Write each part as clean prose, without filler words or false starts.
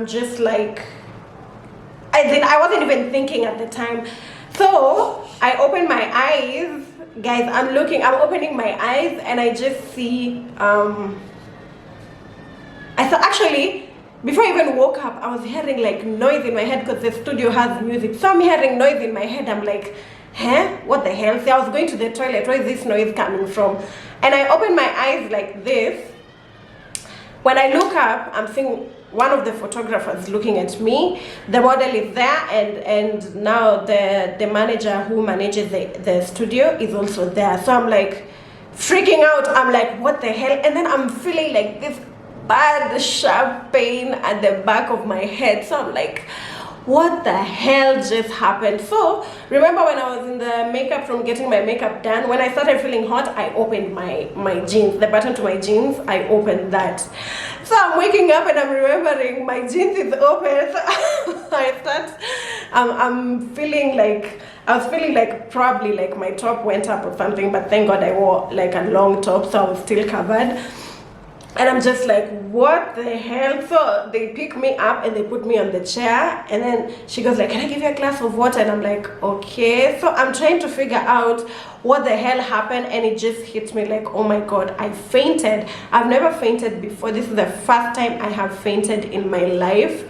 just like, I wasn't even thinking at the time. So I opened my eyes, guys. I'm opening my eyes, and I just see I thought, actually, before I even woke up, I was hearing like noise in my head because the studio has music. So I'm hearing noise in my head. I'm like, huh? What the hell? So I was going to the toilet. Where is this noise coming from? And I opened my eyes like this. When I look up, I'm seeing one of the photographers looking at me. The model is there, and now the manager who manages the studio is also there. So I'm like freaking out. I'm like, what the hell? And then I'm feeling like this bad sharp pain at the back of my head. So I'm like, what the hell just happened? So remember when I was in the makeup room getting my makeup done, when I started feeling hot, I opened my jeans, the button to my jeans, I opened that. So I'm waking up and I'm remembering my jeans is open. So I'm feeling like, I was feeling like probably like my top went up or something, but thank God I wore like a long top, so I was still covered. And I'm just like, what the hell? So they pick me up and they put me on the chair, and then she goes like, can I give you a glass of water? And I'm like, okay. So I'm trying to figure out what the hell happened, and it just hit me like, oh my God, I fainted. I've never fainted before. This is the first time I have fainted in my life.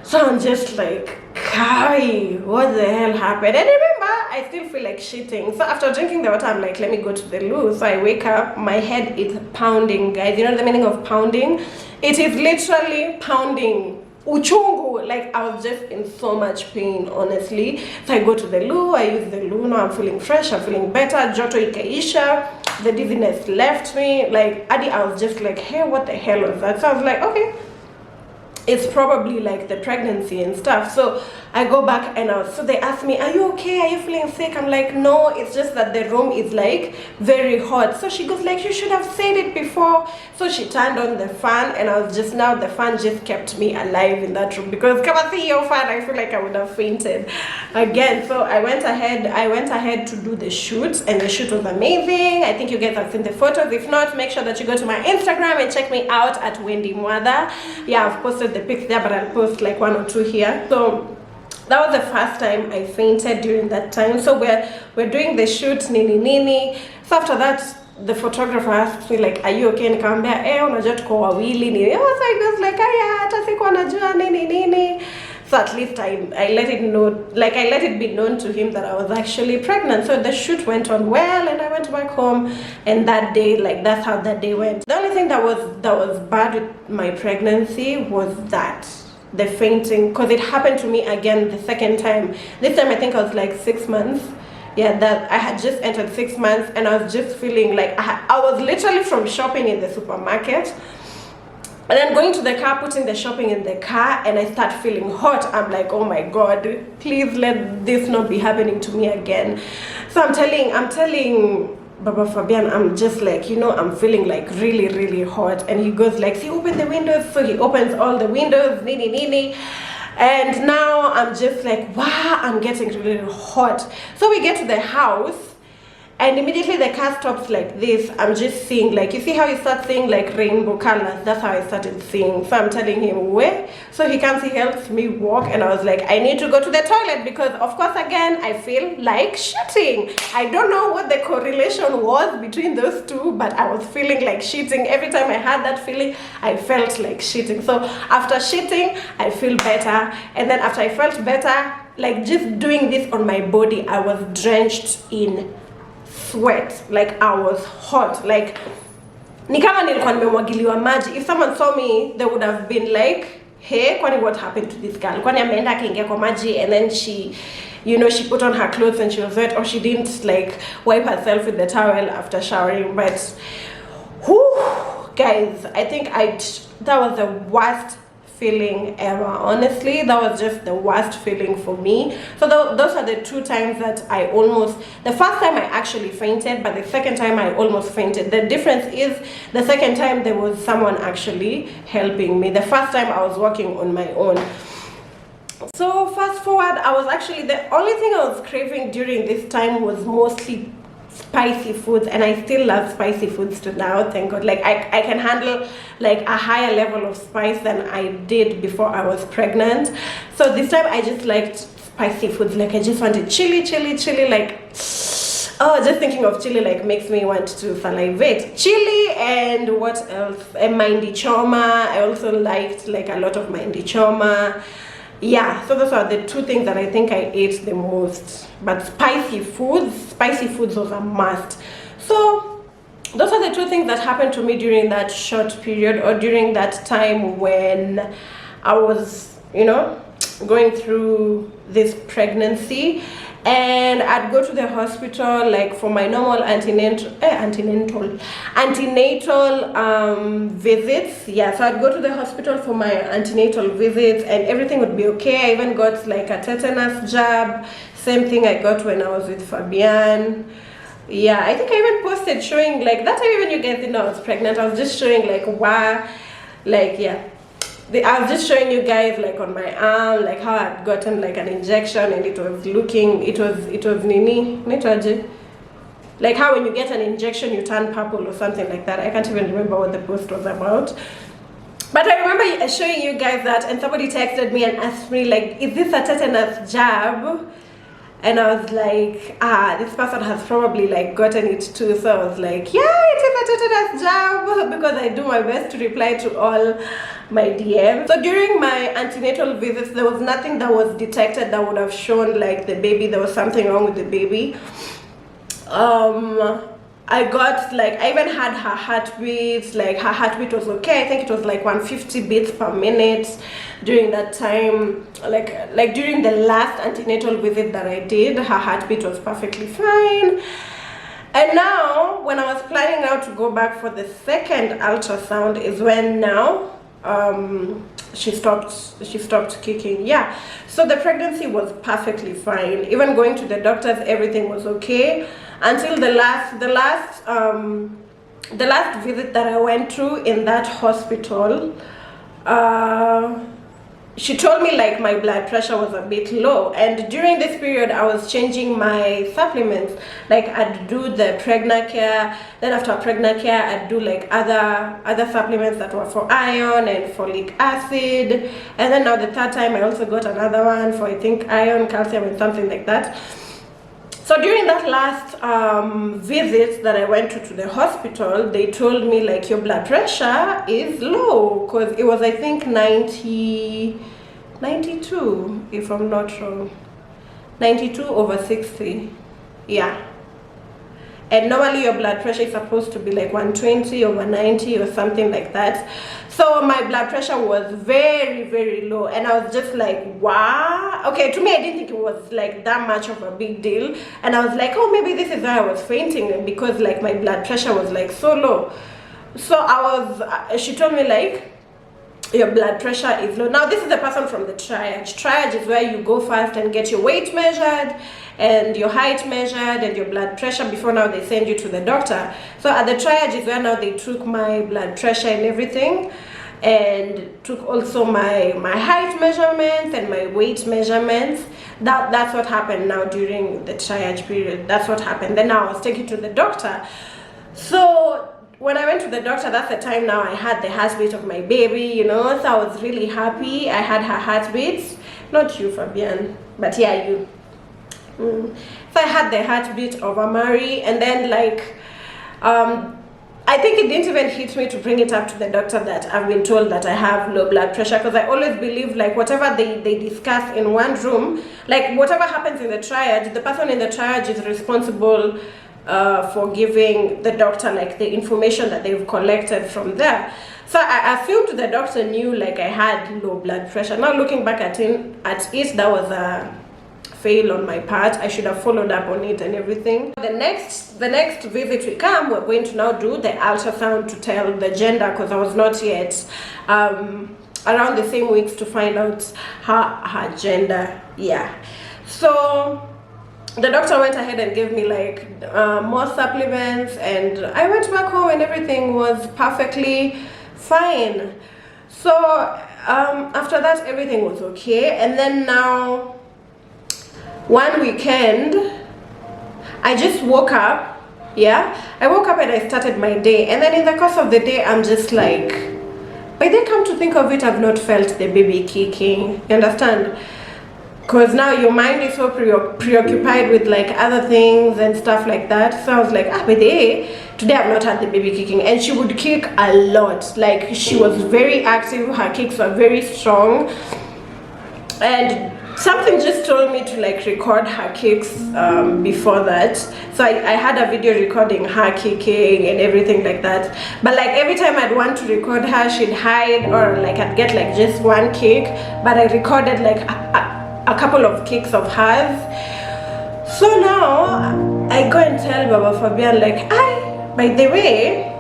So I'm just like, Kai, what the hell happened? And remember, I still feel like shitting. So after drinking the water, I'm like, let me go to the loo. So I wake up, my head is pounding, guys. You know the meaning of pounding? It is literally pounding. Uchungu. Like, I was just in so much pain, honestly. So I go to the loo, I use the loo. Now I'm feeling fresh, I'm feeling better. Joto ikaisha, the dizziness left me. Like, Adi, I was just like, hey, what the hell was that? So I was like, okay, it's probably like the pregnancy and stuff. So I go back and so they ask me, are you okay? Are you feeling sick? I'm like, no, it's just that the room is like very hot. So she goes like, you should have said it before. So she turned on the fan, and I was just, now the fan just kept me alive in that room, because come and see your fan, I feel like I would have fainted again. So I went ahead to do the shoot, and the shoot was amazing. I think you guys have seen the photos. If not, make sure that you go to my Instagram and check me out at Wendy Mwada. Yeah, I've posted the pics there, but I'll post like 1 or 2 here. So that was the first time I fainted during that time. So we're doing the shoot, nini. So after that, the photographer asked me like, are you okay? Nikamwambia, unajua tuko wawili nini. So I was like, aya, hata sikuwa najua nini. So at least I let it know, like I let it be known to him that I was actually pregnant. So the shoot went on well, and I went back home, and that day, like that's how that day went. The only thing that was bad with my pregnancy was that the fainting, because it happened to me again the second time. This time I think I was like 6 months. Yeah, that I had just entered 6 months, and I was just feeling like I was literally from shopping in the supermarket, and then going to the car, putting the shopping in the car, and I start feeling hot. I'm like, oh my God, please let this not be happening to me again. So I'm telling Baba Fabian, I'm just like, you know, I'm feeling like really, really hot. And he goes like, see, open the windows. So he opens all the windows, nini. And now I'm just like, wow, I'm getting really hot. So we get to the house, and immediately the car stops like this. I'm just seeing, like, you see how you start seeing like rainbow colors? That's how I started seeing. So I'm telling him where. So he comes, he helps me walk, and I was like, I need to go to the toilet, because of course again I feel like shitting. I don't know what the correlation was between those two, but I was feeling like shitting. Every time I had that feeling, I felt like shitting. So after shitting, I feel better, and then after I felt better, like just doing this on my body, I was drenched in sweat. Like I was hot, like ni kama nilikuwa nimemwagiliwa maji. If someone saw me, they would have been like, hey, kwani what happened to this girl? Kwani ameenda akaingia kwa maji, and then she, you know, she put on her clothes and she was wet, or she didn't like wipe herself with the towel after showering. But whew, guys, I think that was the worst feeling ever. Honestly, that was just the worst feeling for me. So those are the 2 times that I almost, the first time I actually fainted, but the second time I almost fainted. The difference is the second time there was someone actually helping me. The first time I was walking on my own. So fast forward, I was actually, the only thing I was craving during this time was mostly spicy foods, and I still love spicy foods to now, thank God. Like I can handle like a higher level of spice than I did before I was pregnant. So this time I just liked spicy foods. Like I just wanted chili, like, oh, just thinking of chili like makes me want to salivate. Chili, and what else? And mahindi choma. I also liked like a lot of mahindi choma. Yeah, so those are the two things that I think I ate the most. But spicy foods was a must. So those are the two things that happened to me during that short period, or during that time when I was, you know, going through this pregnancy. And I'd go to the hospital like for my normal antenatal visits. Yeah, so I'd go to the hospital for my antenatal visits, and everything would be okay. I even got like a tetanus jab, same thing I got when I was with Fabian. Yeah, I think I even posted showing like that time, even you guys didn't know I was pregnant. I was just showing like why, like, yeah, I was just showing you guys like on my arm like how I'd gotten like an injection, and it was nini nitaje, like how when you get an injection you turn purple or something like that. I can't even remember what the post was about, but I remember showing you guys that, and somebody texted me and asked me like, is this a tetanus jab? And I was like, this person has probably like gotten it too. So I was like, yeah, it is a tetanus jab, because I do my best to reply to all my DMs. So during my antenatal visits, there was nothing that was detected that would have shown like the baby, there was something wrong with the baby. I got like, I even had her heartbeat, like her heartbeat was okay. I think it was like 150 beats per minute during that time. Like during the last antenatal visit that I did, her heartbeat was perfectly fine. And now when I was planning now to go back for the second ultrasound is when now she stopped kicking. Yeah, so the pregnancy was perfectly fine. Even going to the doctors, everything was okay until the last visit that I went through in that hospital. She told me like my blood pressure was a bit low, and during this period I was changing my supplements. Like I'd do the Pregnacare, then after Pregnacare I'd do like other supplements that were for iron and folic acid, and then now the third time I also got another one for, I think, iron, calcium and something like that. So during that last visit that I went to the hospital, they told me like, your blood pressure is low, because it was, I think, 92, if I'm not wrong, 92/60. Yeah, and normally your blood pressure is supposed to be like 120/90 or something like that. So my blood pressure was very low, and I was just like, wow. Okay, to me I didn't think it was like that much of a big deal, and I was like, oh, maybe this is why I was fainting, because like my blood pressure was like so low. So she told me like, your blood pressure is low. Now this is the person from the triage. Triage is where you go first and get your weight measured and your height measured and your blood pressure before now they send you to the doctor. So at the triage is where now they took my blood pressure and everything, and took also my height measurements and my weight measurements. That's what happened now during the triage period. That's what happened. Then now I was taken to the doctor. So when I went to the doctor, that's the time now I had the heartbeat of my baby, you know, so I was really happy. I had her heartbeat. Not you, Fabian, but yeah, you. So I had the heartbeat of Amari, and then like, I think it didn't even hit me to bring it up to the doctor that I've been told that I have low blood pressure, because I always believe like whatever they discuss in one room, like whatever happens in the triage, the person in the triage is responsible for giving the doctor like the information that they've collected from there. So I assumed the doctor knew like I had low blood pressure. Now looking back at it, that was a fail on my part. I should have followed up on it and everything. The next visit we come, we're going to now do the ultrasound to tell the gender, because I was not yet around the same weeks to find out her gender. Yeah, so the doctor went ahead and gave me like more supplements, and I went back home and everything was perfectly fine. So after that everything was okay, and then now one weekend I just woke up Yeah, I woke up and I started my day, and then in the course of the day, I'm just like, by the come to think of it, I've not felt the baby kicking. You understand? Because now your mind is so preoccupied with like other things and stuff like that. So I was like, by the way, today I've not had the baby kicking. And she would kick a lot. Like, she was very active, her kicks were very strong. And something just told me to like record her kicks before that. So I had a video recording her kicking and everything like that. But like every time I'd want to record her, she'd hide, or like I'd get like just one kick. But I recorded like a couple of kicks of hers. So now I go and tell Baba Fabian like, by the way,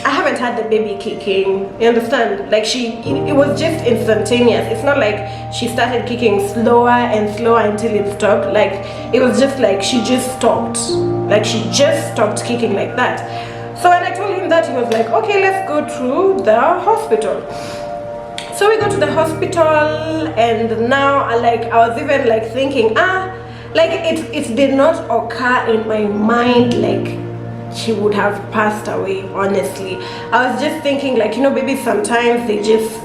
I haven't had the baby kicking. You understand? Like it was just instantaneous. It's not like she started kicking slower and slower until it stopped. Like it was just like she just stopped. Like she just stopped kicking like that. So when I told him that, he was like, okay, let's go to the hospital. So we go to the hospital, and now I was even like thinking, like it did not occur in my mind like she would have passed away. Honestly, I was just thinking like, babies sometimes they just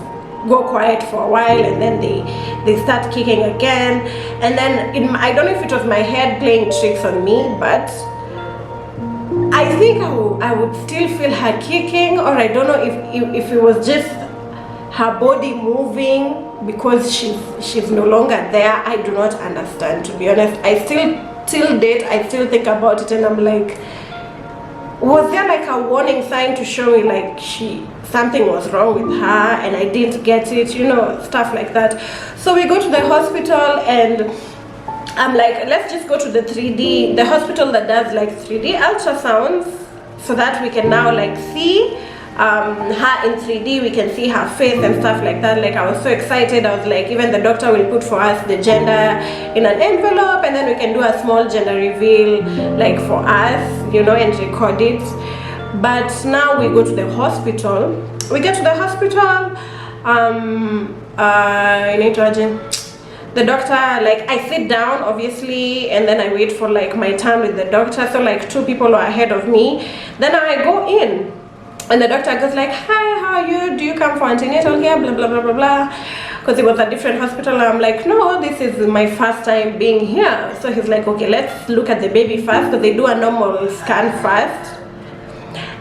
go quiet for a while and then they start kicking again, and then I don't know if it was my head playing tricks on me, but I think I would still feel her kicking, or I don't know if it was just her body moving because she's no longer there. I do not understand, to be honest. I still till date I still think about it, and I'm like, was there like a warning sign to show me like something was wrong with her and I didn't get it, stuff like that. So we go to the hospital, and I'm like, let's just go to the hospital that does like 3D ultrasounds, so that we can now like see her in 3D. We can see her face and stuff like that. Like, I was so excited. I was like, even the doctor will put for us the gender in an envelope, and then we can do a small gender reveal like for us, and record it. But now we go to the hospital. We get to the hospital, the doctor, like, I sit down obviously, and then I wait for like my turn with the doctor. So like 2 people are ahead of me. Then I go in, and the doctor goes like, hi, how are you? Do you come for antenatal here? Blah, blah, blah, blah, blah. Because it was a different hospital. I'm like, no, this is my first time being here. So he's like, okay, let's look at the baby first, because they do a normal scan first.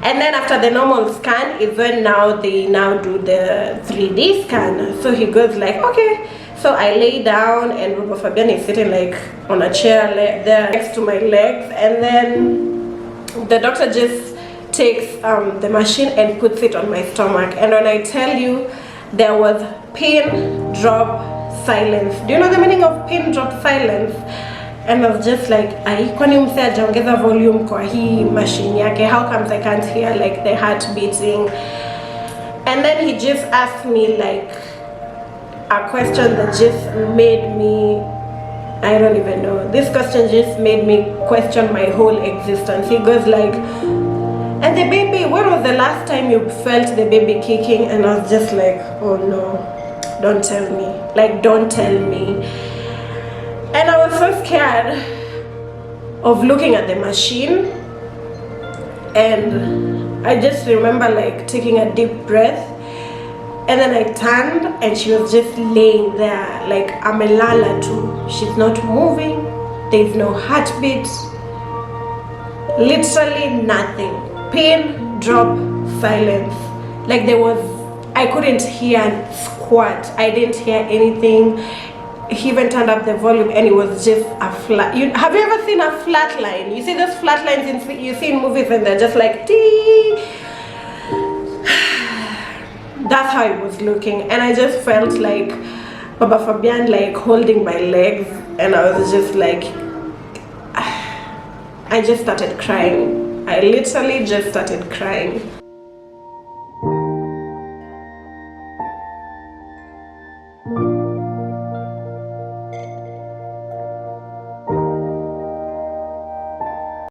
And then after the normal scan is when they do the 3D scan. So he goes like, okay. So I lay down, and Baba Fabian is sitting like on a chair there next to my legs. And then the doctor just takes the machine and puts it on my stomach. And when I tell you, there was pin drop silence. Do you know the meaning of pin drop silence? And I was just like, kwani mse hajaongeza volume kwa hii machine yake? How comes I can't hear like the heart beating? And then he just asked me like a question that just made me, I don't even know. This question just made me question my whole existence. He goes like, and the baby, when was the last time you felt the baby kicking? And I was just like, oh no, don't tell me. Like, don't tell me. And I was so scared of looking at the machine. And I just remember like taking a deep breath. And then I turned, and she was just laying there like amelala too. She's not moving. There's no heartbeat. Literally nothing. Pin drop silence. Like I couldn't hear squat. I didn't hear anything. He even turned up the volume, and it was just a flat. Have you ever seen a flat line? You see those flat lines you see in movies, and they're just like tee. That's how it was looking. And I just felt like Baba Fabian like holding my legs, and I was just like, I just started crying. I literally just started crying.